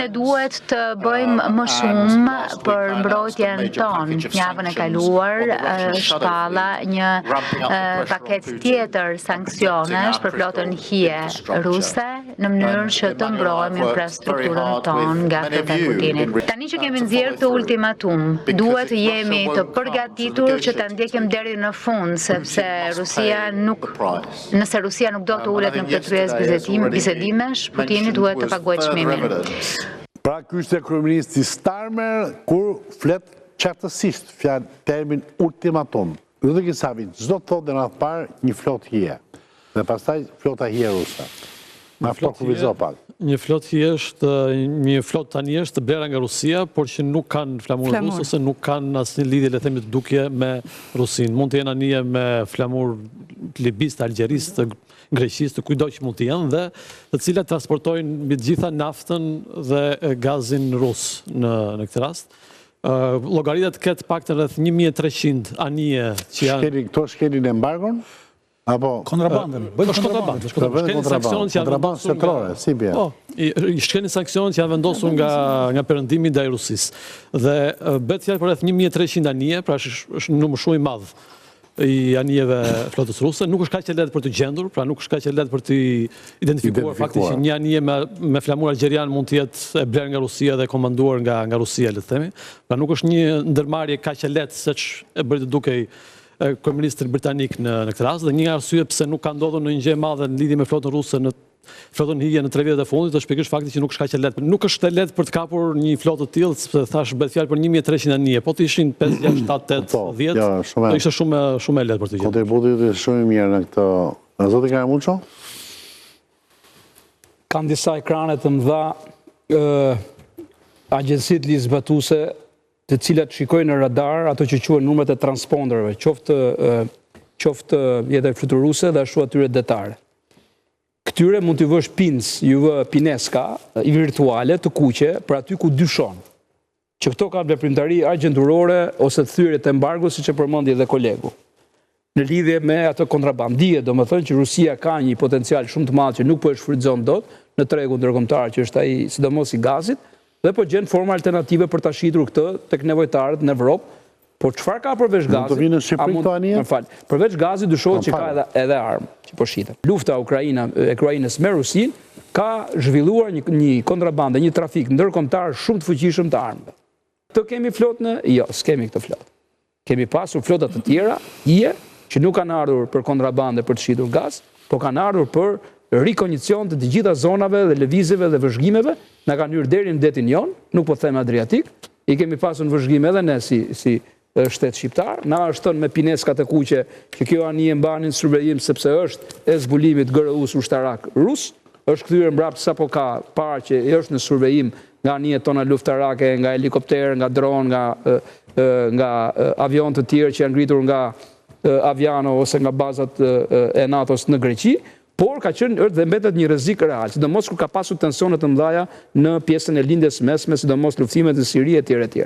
Ne duhet të bëjmë më shumë për mbrojtjen tonë. Javën e kaluar shpalla një paketë tjetër sanksionesh për flotën hije ruse në mënyrë që të mbrojmë infrastrukturën tonë nga flota e Putinit. Tani që kemi nxjerrë këtë ultimatum, duhet të jemi të përgatitur që ta ndjekim deri në fund, sepse nëse Rusia nuk do të ulet në këtë tryezë bisedimesh, Putini duhet të paguajë çmimin. Pra ky ishte kryeministri Starmer kur flet qartësisht termin ultimatum. Ludvig Savić çdo të thotë në radhë parë një flotë hije dhe pastaj flota hije ruse. Ma kuvizo pak. Një flot tani është të blera nga Rusia, por që nuk kanë flamur rus ose nuk kanë asnjë lidhje le të themi të dukje me Rusin. Mund të jenë anije me flamur libist, algjerist, greqist, të kujdo që mund të jenë dhe të cilat transportojnë mbi të gjitha naftën dhe gazin rus në këtë rast. Llogaritet ketë paktën rreth 1300 anije që janë. Këto shkelin embargon? Apo kontrabandën. Kontrabandë setrore, si bie. Shkelin sanksionet që janë vendosur nga perëndimi ndaj Rusisë. Dhe bëhet fjalë për rreth 1300 anije, pra është numër shumë i madh i anijeve flotës ruse. Nuk është kaq e lehtë për të gjendur, pra nuk është kaq e lehtë për të identifikuar faktin që një anije me flamur algjerian mund të jetë e blerë nga Rusia dhe komanduar nga Rusia, le të themi. Pra nuk është një ndërmarrje kaq e lehtë siç e bëri të dukej kryeministri britanik në këtë rast, dhe një nga arsye pse nuk ka ndodhur në një gjë e madhe në lidhje me flotën ruse në flotën hije në 3 vjetet e fundit është pikërisht fakti që nuk është kaq e lehtë. Nuk është e lehtë për të kapur një flotë të tillë, sepse thash bëhet fjalë për 1300 anije, po të ishin 5, 6, 7, 8, 10, do ishte shumë e lehtë për të gjetur. Kontributi yt është shumë i mirë në këtë. Zoti Karamuço? Kanë disa ekrane të mëdha agjencitë ligjzbatuese të cilat shikojnë në radar ato që quhen numrat e transponderëve, qoftë jetër fluturuse dhe ashtu atyre detare. Këtyre mund t'i vësh pins, ju vë pineska i virtuale të kuqe për aty ku dyshon. Që këto kanë veprimtari agjendurore ose thyrje të embargo, siç e përmendi edhe kolegu. Në lidhje me ato kontrabandie, domethënë që Rusia ka një potencial shumë të madh që nuk po e shfrytëzon dot në tregun ndërkombëtar që është ai sidomos i gazit. Dhe po gjenë forma alternative për ta shitur këtë tek nevojtarët në Evropë. Por çfarë ka përveç gazit? Do vinë në Shqipëri këto anije? Përveç gazit dyshohet që ka edhe armë që po shiten. Lufta e Ukrainës me Rusin ka zhvilluar një kontrabandë, një trafik ndërkombëtar shumë të fuqishëm të armëve. Të kemi flotë në? Jo, s'kemi këtë flotë. Kemi pasur flota të tjera, që nuk kanë ardhur për kontrabandë për të shitur gaz, po kanë ardhur për rikondicion të gjitha zonave dhe lëvizjeve dhe vëzhgimeve, na kanë hyrë deri në detin jon, nuk po them Adriatik, i kemi pasur në vëzhgim edhe ne si shtet shqiptar, na është thënë me pineskat e kuqe që kjo anije mbanin survejim sepse është e zbulimit GRU-s ushtarak rus, është kthyer mbrapa sapo ka parë që është në survejim nga anijet tona luftarake, nga helikopter, nga dron, nga avion të tjerë që janë ngritur nga Aviano ose nga bazat e NATO-s në Greqi. Por ka qenë dhe mbetet një rrezik real, sidomos kur ka pasur tensione të mëdha në pjesën e lindjes mesme, sidomos luftimet në Siri etj.